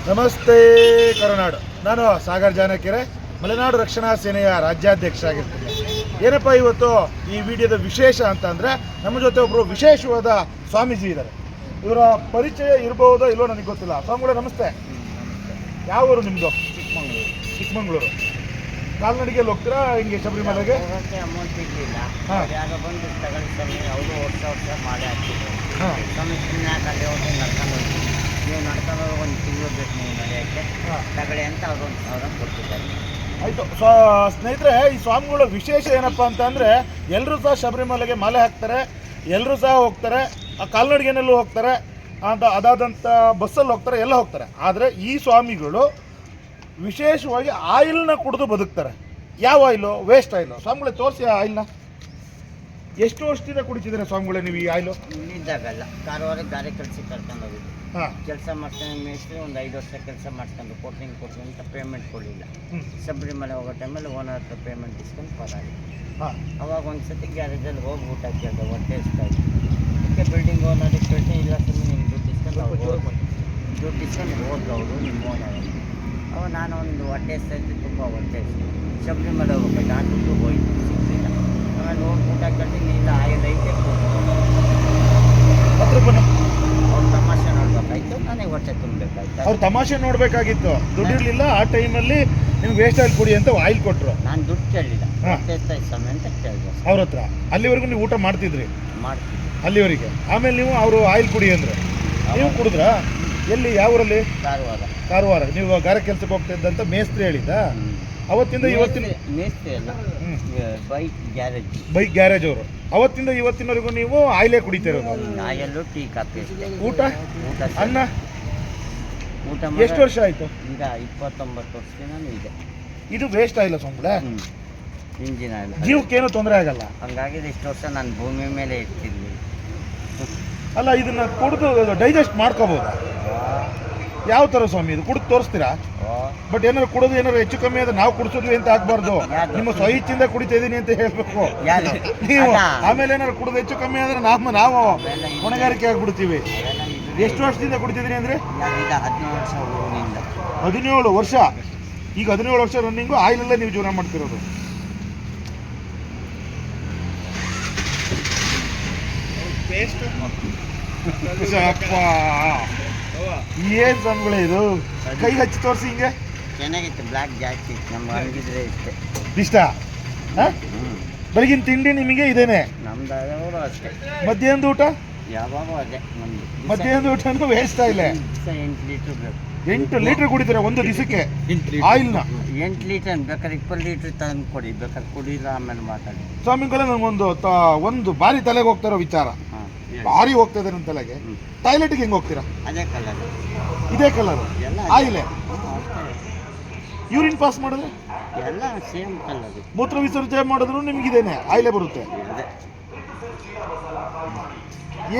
ನಮಸ್ತೆ ಕರುನಾಡು. ನಾನು ಸಾಗರ್ ಜಾನಕೆರೆ, ಮಲೆನಾಡು ರಕ್ಷಣಾ ಸೇನೆಯ ರಾಜ್ಯಾಧ್ಯಕ್ಷ ಆಗಿರ್ತೀನಿ. ಏನಪ್ಪ ಇವತ್ತು ಈ ವಿಡಿಯೋದ ವಿಶೇಷ ಅಂತಂದರೆ, ನಮ್ಮ ಜೊತೆ ಒಬ್ಬರು ವಿಶೇಷವಾದ ಸ್ವಾಮೀಜಿ ಇದ್ದಾರೆ. ಇವರ ಪರಿಚಯ ಇರಬಹುದೋ ಇಲ್ಲೋ ನನಗೆ ಗೊತ್ತಿಲ್ಲ. ಸ್ವಾಮಿಗಳೇ ನಮಸ್ತೆ. ಯಾವ ಊರು ನಿಮ್ಮದು? ಚಿಕ್ಕಮಂಗ್ಳೂರು. ಕಾಲ್ನಡಿಗೆಯಲ್ಲಿ ಹೋಗ್ತೀರಾ ಹಿಂಗೆ ಶಬರಿಮಲೆಗೆ? ಅಮೌಂಟ್ ಇರಲಿಲ್ಲ. ಹಾಂ ಯಾರೋ ಬಂದು ತಗೊಳ್ತಾರೆ, ಅವರು ವರ್ಷ ಮಾಡಿ ಹಾಕ್ತಿದ್ರು. ಹಾಂ ಸ್ವಾಮಿ ಸುಮ್ಮನೆ ಯಾಕಂದ್ರೆ ಹೋಗಿ ನಡ್ಕೊಂಡು ಹೋಗ್ತೀವಿ, ನೀವು ನಡ್ಕೊಂಡು ಹೋಗಿ ಒಂದು ತಿಂಗಳು ಬೇಕು ನೀವು ನಡೆಯೋಕ್ಕೆ, ತಗೊಳ್ಳಿ ಅಂತ ಅವರು 1,000 ಕೊಡ್ತಿದ್ದಾರೆ. ಆಯಿತು. ಸ್ನೇಹಿತರೆ, ಈ ಸ್ವಾಮಿಗಳ ವಿಶೇಷ ಏನಪ್ಪ ಅಂತಂದರೆ, ಎಲ್ಲರೂ ಸಹ ಶಬರಿಮಲೆಗೆ ಮಾಲೆ ಹಾಕ್ತಾರೆ, ಎಲ್ಲರೂ ಸಹ ಹೋಗ್ತಾರೆ, ಆ ಕಾಲ್ನಡಿಗೆನಲ್ಲೂ ಹೋಗ್ತಾರೆ, ಅದಾದಂಥ ಬಸ್ಸಲ್ಲಿ ಹೋಗ್ತಾರೆ, ಎಲ್ಲ ಹೋಗ್ತಾರೆ. ಆದರೆ ಈ ಸ್ವಾಮಿಗಳು ವಿಶೇಷವಾಗಿ ಆಯಿಲ್ನ ಕುಡಿದು ಬದುಕ್ತಾರೆ. ಯಾವ ಆಯಿಲು? Waste oil. ಸ್ವಾಮಿಗಳೇ ತೋರಿಸಿ ಆ ಆಯಿಲ್ನ. ಎಷ್ಟು ವರ್ಷದಿಂದ ಕುಡಿತಿದ್ದಾರೆ ಸ್ವಾಮಿಗಳೇ ನೀವು ಈ ಆಯಿಲು? ಇಲ್ಲಿದ್ದಾಗಲ್ಲ, ಕಾರವಾರ ಗಾರೆ ಕೆಲಸಕ್ಕೆ ಕರ್ಕೊಂಡು ಹೋಗಿದ್ದು. ಹಾಂ ಕೆಲಸ ಮಾಡ್ತಾನೆ ಮೇಸ್ತ್ರಿ ಒಂದು 5 ವರ್ಷ ಕೆಲಸ ಮಾಡ್ಕೊಂಡು ಕೊಡ್ತೀನಿ ಅಂತ ಪೇಮೆಂಟ್ ಕೊಡಲಿಲ್ಲ. ಶಬರಿಮಲೆ ಹೋಗೋ ಟೈಮಲ್ಲಿ ಓನರ್ ಹತ್ರ ಪೇಮೆಂಟ್ ಇಸ್ಕೊಂಡು ಪರಾಗಿ. ಹಾಂ ಅವಾಗ ಒಂದು ಸತಿ ಗ್ಯಾರೇಜಲ್ಲಿ ಹೋಗಿ ಊಟ ಕೇಳಿದೆ, ಹೊಟ್ಟೆ ಇಸ್ತಾಯಿತ್ತು. ಅದಕ್ಕೆ ಬಿಲ್ಡಿಂಗ್ ಓನರಿಗೆ ಕೇಳ್ತೀನಿ, ಇಲ್ಲ ಸುಮ್ಮನೆ ನಿಮ್ಮ ದುಡ್ಡು ಇಸ್ಕೊಂಡು ದುಡ್ಡು ಇಸ್ಕೊಂಡು ಹೋದ್ರು ಅವರು ನಿಮ್ಮ ಓನರ್. ಅವಾಗ ನಾನು ಒಂದು ಹೊಟ್ಟೆ ಇಸ್ತಾಯಿತ್ತು, ತುಂಬ ಹೊಟ್ಟೆ ಇಸ್ತು. ಶಬರಿಮಲೆ ಹೋಗ್ಬೇಕು, ಆ ದುಡ್ಡು ಹೋಯ್ತು, ಸಿಗಲಿಲ್ಲ. ಆಮೇಲೆ ಹೋಗಿ ಊಟ ಕೇಳ್ತೀನಿ, ಇಲ್ಲ ಆಯಿಲ್ ಐತೆ ಹತ್ರ ಬನ್ನಿ. ಅವ್ರು ತಮಾಷೆ ನೋಡ್ಬೇಕಾಯ್ತು, ನನಗೆ ಹೊಟ್ಟೆ ತುಂಬಬೇಕಾಯ್ತು. ಅವ್ರು ತಮಾಷೆ ನೋಡಬೇಕಾಗಿತ್ತು, ದುಡ್ಡಿರಲಿಲ್ಲ. ಆ ಟೈಮಲ್ಲಿ ನಿಮ್ಗೆ ವೇಸ್ಟ್ ಆಯಿಲ್ ಕುಡಿ ಅಂತ ಆಯಿಲ್ ಕೊಟ್ಟರು. ನಾನು ದುಡ್ಡು ಕೇಳಲಿಲ್ಲ, ಹೊಟ್ಟೆ ಇಸ್ತಾಯಿತ್ತು ಸಮಯ ಅಂತ ಕೇಳಿದೆ ಅವ್ರ ಹತ್ರ. ಅಲ್ಲಿವರೆಗೂ ನೀವು ಊಟ ಮಾಡ್ತಿದ್ರಿ ಮಾಡ್ತೀನಿ. ಅಲ್ಲಿವರೆಗೆ. ಆಮೇಲೆ ನೀವು ಅವರು ಆಯಿಲ್ ಕುಡಿ ಅಂದರೆ ನೀವು ಕುಡಿದ್ರಾ? ಎಲ್ಲಿ? ಯಾವ ಊರಲ್ಲಿ? ಕಾರವಾರ. ಕಾರವಾರ. ನೀವು ಗಾರೆ ಕೆಲಸಕ್ಕೆ ಹೋಗ್ತಾ ಇದ್ದಂತ ಮೇಸ್ತ್ರಿ ಹೇಳಿದ್ದ. ಅವತ್ತಿಂದ ಇವತ್ತಿನ ಮೇಸ್ತ್ರಿ ಅಲ್ಲ, ಬೈಕ್ ಗ್ಯಾರೇಜ್. ಬೈಕ್ ಗ್ಯಾರೇಜ್ ಅವರು. ಅವತ್ತಿಂದ ಇವತ್ತಿನವರೆಗೂ ನೀವು ಆಯಿಲೇ ಕುಡಿತಿರೋದು? ಆಯಲ್ಲು ಟೀ ಕಾಫಿ ಅಷ್ಟೇ. ಊಟ ಊಟ ಅನ್ನ ಊಟ ಎಷ್ಟು ವರ್ಷ ಆಯಿತು? ಈಗ 29 ವರ್ಷದಿಂದ ಇದೆ. ಇದು ವೇಸ್ಟ್ ಆಗಿಲ್ಲ ಸ್ವಾಮಿಗಳೇ? Engine oil. ಜೀವಕ್ಕೇನು ತೊಂದರೆ ಆಗಲ್ಲ? ಹಂಗಾಗಿದೆ ಇಷ್ಟು ವರ್ಷ ನಾನು ಭೂಮಿ ಮೇಲೆ ಇರ್ತಿದ್ವಿ. ಅಲ್ಲ, ಇದನ್ನ ಕುಡಿದು ಡೈಜೆಸ್ಟ್ ಮಾಡ್ಕೋಬೋದಾ? ಯಾವ ಥರ ಸ್ವಾಮಿ ಇದು? ಕುಡಿದು ತೋರಿಸ್ತೀರಾ? ಬಟ್ ಏನಾದ್ರು ಕುಡಿದು ಏನಾದ್ರು ಹೆಚ್ಚು ಕಮ್ಮಿ ಆದರೆ ನಾವು ಕುಡಿಸಿದ್ವಿ ಅಂತ ಆಗ್ಬಾರ್ದು. ನಿಮ್ಮ ಸ್ವಇಚ್ಛೆಯಿಂದ ಕುಡಿತಾ ಇದ್ದೀನಿ ಅಂತ ಹೇಳ್ಬೇಕು ನೀವು. ಆಮೇಲೆ ಏನಾದ್ರು ಕುಡಿದು ಹೆಚ್ಚು ಕಮ್ಮಿ ಆದರೆ ನಾವು ಹೊಣೆಗಾರಿಕೆ ಆಗ್ಬಿಡ್ತೀವಿ. ಎಷ್ಟು ವರ್ಷದಿಂದ ಕುಡಿತಿದ್ದೀನಿ ಅಂದರೆ? 17 ವರ್ಷ ಊರಿನಿಂದ. 17 ವರ್ಷ. ಈಗ 17 ವರ್ಷ ರನ್ನಿಂಗು ಆಯಿಲಲ್ಲೇ ನೀವು ಜೀವನ ಮಾಡ್ತಿರೋದು. ಅಪ್ಪ, ಏನ್ ಸ್ವಾಮಿಗಳೇ ಇದು? ಕೈ ಹಚ್ಚಿ ತೋರಿಸಿ ಹಿಂಗೆ. ಚೆನ್ನಾಗಿತ್ತು, ಬ್ಲ್ಯಾಕ್ ಜಾಸ್ತಿ ಇತ್ತು, ನಮ್ಗೆ ಹಂಗಿದ್ರೆ ಇಷ್ಟೇ ಇಷ್ಟ. ಬೆಳಗಿನ ತಿಂಡಿ ನಿಮಗೆ ಇದೇನೆ? ನಮ್ದು ಅವರು ಅಷ್ಟೇ. ಮಧ್ಯಾಹ್ನದ ಊಟ? ಯಾವಾಗೂ ಅದೇ ನಮ್ದು. ಮಧ್ಯಾಹ್ನದ ಊಟನೂ ವೇಸ್ಟ್ ಇಲ್ಲ. 8 ಲೀಟ್ರ್ ಬೇಕು. 8 ಲೀಟರ್ ಕುಡಿತಾರೆ ಒಂದು ದಿವಸಕ್ಕೆ ಆಯಿಲ್ನ? 8 ಲೀಟರ್ ಬೇಕಾದ್ರೆ 20 ಲೀಟ್ರ್ ತಂದು ಕೊಡಿ, ಬೇಕಾದ್ರೆ ಕುಡಿಲ್ಲ, ಆಮೇಲೆ ಮಾತಾಡಿ. ಸ್ವಾಮಿಗಳೇ, ನನಗೊಂದು ಬಾರಿ ತಲೆಗೆ ಹೋಗ್ತಾರೋ ವಿಚಾರ. ಭಾರಿ ಹೋಗ್ತಾ ಇದೆ ನನ್ನ ತಲೆಗೆ. ಟಾಯ್ಲೆಟ್ಗೆ ಹೆಂಗೆ ಹೋಗ್ತೀರಾ? ಅದೇ ಕಲರ್, ಇದೇ ಕಲರ್ ಎಲ್ಲ ಆಯಿಲೆ. ಯೂರಿನ್ ಪಾಸ್ ಮಾಡಿದ್ರೆ ಎಲ್ಲ ಸೇಮ್ ಕಲರ್. ಮೂತ್ರ ವಿಸರ್ಜನೆ ಮಾಡಿದ್ರು ನಿಮ್ಗಿದೇನೆ ಆಯಿಲೆ ಬರುತ್ತೆ. ಅದೇ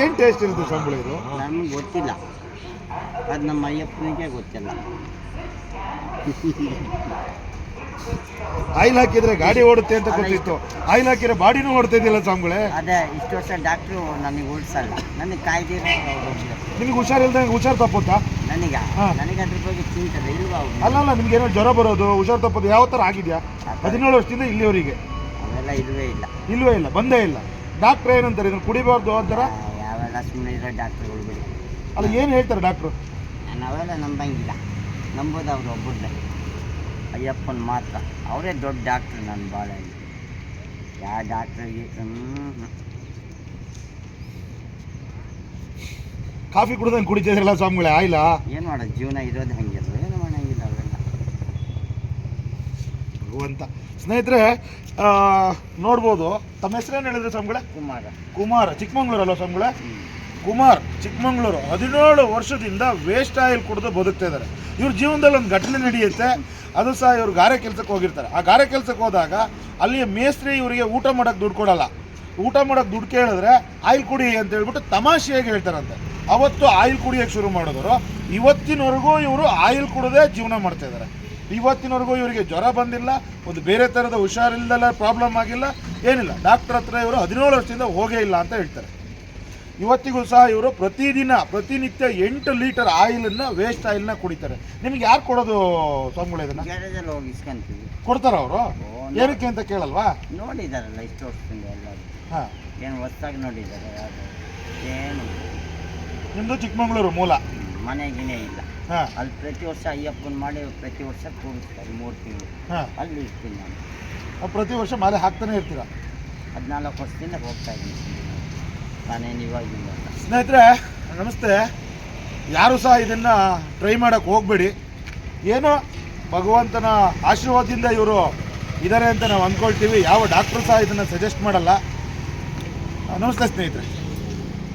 ಏನು ಟೇಸ್ಟ್ ಇರುತ್ತೆ ಸ್ವಾಮಿಗಳೇ ಇದು? ನಮ್ಗೆ ಗೊತ್ತಿಲ್ಲ, ಅದು ನಮ್ಮ ಅಯ್ಯಪ್ಪನಿಗೆ ಗೊತ್ತಿಲ್ಲ. ಆಯಿಲ್ ಹಾಕಿದ್ರೆ ಗಾಡಿ ಓಡುತ್ತೆ ಅಂತ ಗೊತ್ತಿತ್ತು, ಆಯಿಲ್ ಹಾಕಿದ್ರೆ ಬಾಡಿನೂ ಓಡ್ತಾ ಇದೆಯಲ್ಲ ಸ್ವಾಮಿಗಳೇ? ಅದೇ ಇಷ್ಟು ವರ್ಷ ಡಾಕ್ಟ್ರು ನನಗೆ ಉಳಿಸಲ್ಲ, ನನಗೆ ಕಾಯ್ದಿರೋ. ನಿಮಗೆ ಹುಷಾರಿಲ್ದಂಗೆ ಹುಷಾರು ತಪ್ಪುತ್ತಾ? ನನಗೆ ಅದ್ರ ಬಗ್ಗೆ ಚಿಂತದೆ ಇಲ್ವಾ? ಅಲ್ಲ, ನಿಮ್ಗೆ ಏನೋ ಜ್ವರ ಬರೋದು, ಹುಷಾರು ತಪ್ಪೋದು ಯಾವ ಥರ ಆಗಿದೆಯಾ 17 ವರ್ಷದಿಂದ ಇಲ್ಲಿವರೆಗೆ? ಅವೆಲ್ಲ ಇಲ್ವೇ ಇಲ್ಲ, ಬಂದೇ ಇಲ್ಲ. ಡಾಕ್ಟ್ರ್ ಏನಂತಾರೆ ಇದನ್ನು ಕುಡಿಬಾರ್ದು ಅಂತಾರ? ಯಾವೆಲ್ಲ ಸುಮ್ಮನೆ ಇರೋ ಡಾಕ್ಟ್ರುಗಳು ಬಿಡಿ. ಅಲ್ಲ, ಏನು ಹೇಳ್ತಾರೆ ಡಾಕ್ಟ್ರು? ನಾವೆಲ್ಲ ನಂಬಂಗಿಲ್ಲ, ನಂಬೋದು ಅವ್ರು ಒಬ್ಬರೇ, ಅಯ್ಯಪ್ಪನ ಮಾತ್ರ. ಅವರೇ ದೊಡ್ಡ ಡಾಕ್ಟ್ರು ನನ್ನ ಬಾಳಲ್ಲಿ. ಯಾವ ಡಾಕ್ಟ್ರಿಗೆ ಕಾಫಿ ಕುಡ್ದಂಗೆ ಕುಡಿತಿದ್ರಲ್ಲ ಸ್ವಾಮಿಗಳೇ ಆಯಿಲ? ಏನು ಮಾಡೋದು, ಜೀವನ ಇರೋದು ಹಂಗಿಲ್ಲ, ಏನು ಮಾಡೋಂಗಿಲ್ಲ ಅವೆಲ್ಲ. ಭಗವಂತ. ಸ್ನೇಹಿತರೆ, ನೋಡ್ಬೋದು. ತಮ್ಮ ಹೆಸರೇನು ಹೇಳಿದ್ರೆ ಸ್ವಾಮಿಗಳೇ? ಕುಮಾರ್. ಚಿಕ್ಕಮಂಗ್ಳೂರಲ್ಲ ಸ್ವಾಮಿಗಳೇ? ಕುಮಾರ್, ಚಿಕ್ಕಮಂಗ್ಳೂರು. 17 ವರ್ಷದಿಂದ ವೇಸ್ಟ್ ಆಯಿಲ್ ಕುಡಿದು ಬದುಕ್ತಾ ಇದ್ದಾರೆ. ಇವ್ರ ಜೀವನದಲ್ಲಿ ಒಂದು ಘಟನೆ ನಡೆಯುತ್ತೆ. ಅದು ಸಹ ಇವರು ಗಾರೆ ಕೆಲಸಕ್ಕೆ ಹೋಗಿರ್ತಾರೆ. ಆ ಗಾರೆ ಕೆಲಸಕ್ಕೆ ಹೋದಾಗ ಅಲ್ಲಿಯ ಮೇಸ್ತ್ರಿ ಇವರಿಗೆ ಊಟ ಮಾಡೋಕ್ಕೆ ದುಡ್ಡು ಕೊಡಲ್ಲ. ಊಟ ಮಾಡೋಕ್ಕೆ ದುಡ್ಡು ಕೇಳಿದ್ರೆ ಆಯಿಲ್ ಕುಡಿ ಅಂತ ಹೇಳ್ಬಿಟ್ಟು ತಮಾಷೆಯಾಗಿ ಹೇಳ್ತಾರಂತೆ. ಅವತ್ತು ಆಯಿಲ್ ಕುಡಿಯೋಕ್ಕೆ ಶುರು ಮಾಡಿದ್ರು. ಇವತ್ತಿನವರೆಗೂ ಇವರು ಆಯಿಲ್ ಕುಡದೆ ಜೀವನ ಮಾಡ್ತಾ ಇದ್ದಾರೆ. ಇವತ್ತಿನವರೆಗೂ ಇವರಿಗೆ ಜ್ವರ ಬಂದಿಲ್ಲ, ಒಂದು ಬೇರೆ ಥರದ ಹುಷಾರಿಲ್ದೆಲ್ಲ ಪ್ರಾಬ್ಲಮ್ ಆಗಿಲ್ಲ, ಏನಿಲ್ಲ. ಡಾಕ್ಟ್ರ್ ಹತ್ರ ಇವರು 17 ವರ್ಷದಿಂದ ಹೋಗೇ ಇಲ್ಲ ಅಂತ ಹೇಳ್ತಾರೆ. ಇವತ್ತಿಗೂ ಸಹ ಇವರು ಪ್ರತಿನಿತ್ಯ 8 ಲೀಟರ್ ಆಯಿಲನ್ನು ವೇಸ್ಟ್ ಆಯಿಲ್ನ ಕುಡಿತಾರೆ. ನಿಮ್ಗೆ ಯಾರು ಕೊಡೋದು ಸ್ವಾಮಿಗಳೇ ಇದನ್ನು? ಗ್ಯಾರೇಜಲ್ಲಿ ಹೋಗಿ ಇಸ್ಕೊಂತೀವಿ. ಕೊಡ್ತಾರ ಅವರು? ಏನಕ್ಕೆ ಅಂತ ಕೇಳಲ್ವಾ? ನೋಡಿದಾರಲ್ಲ ಇಷ್ಟು ವರ್ಷದಿಂದ ಎಲ್ಲರೂ. ಹಾಂ, ಏನು ಹೊಸ್ದಾಗಿ ನೋಡಿದ್ದಾರೆ ಯಾರು? ಏನು ನಿಮ್ಮದು ಚಿಕ್ಕಮಂಗ್ಳೂರು ಮೂಲ? ಮನೆಗಿನೇ ಇಲ್ಲ. ಹಾಂ ಅಲ್ಲಿ ಪ್ರತಿ ವರ್ಷ ಅಯ್ಯಪ್ಪನ ಮಾಡಿ ಪ್ರತಿ ವರ್ಷ ಕೂಡಿಸ್ತಾರೆ 3 ತಿಂಗಳು. ಹಾಂ, ಅಲ್ಲಿ ಇರ್ತೀನಿ ನಾನು. ಪ್ರತಿ ವರ್ಷ ಮಾಲೆ ಹಾಕ್ತಾನೆ ಇರ್ತೀರಾ? 14 ವರ್ಷದಿಂದ ಹೋಗ್ತಾ ಇದ್ದೀನಿ. ನಾನೇನು ಇವಾಗಿಲ್ಲ. ಸ್ನೇಹಿತರೆ ನಮಸ್ತೆ. ಯಾರು ಸಹ ಇದನ್ನು ಟ್ರೈ ಮಾಡೋಕ್ಕೆ ಹೋಗಬೇಡಿ. ಏನೋ ಭಗವಂತನ ಆಶೀರ್ವಾದದಿಂದ ಇವರು ಇದ್ದಾರೆ ಅಂತ ನಾವು ಅಂದ್ಕೊಳ್ತೀವಿ. ಯಾವ ಡಾಕ್ಟ್ರು ಸಹ ಇದನ್ನು ಸಜೆಸ್ಟ್ ಮಾಡಲ್ಲ. ನಮಸ್ತೆ ಸ್ನೇಹಿತರೆ.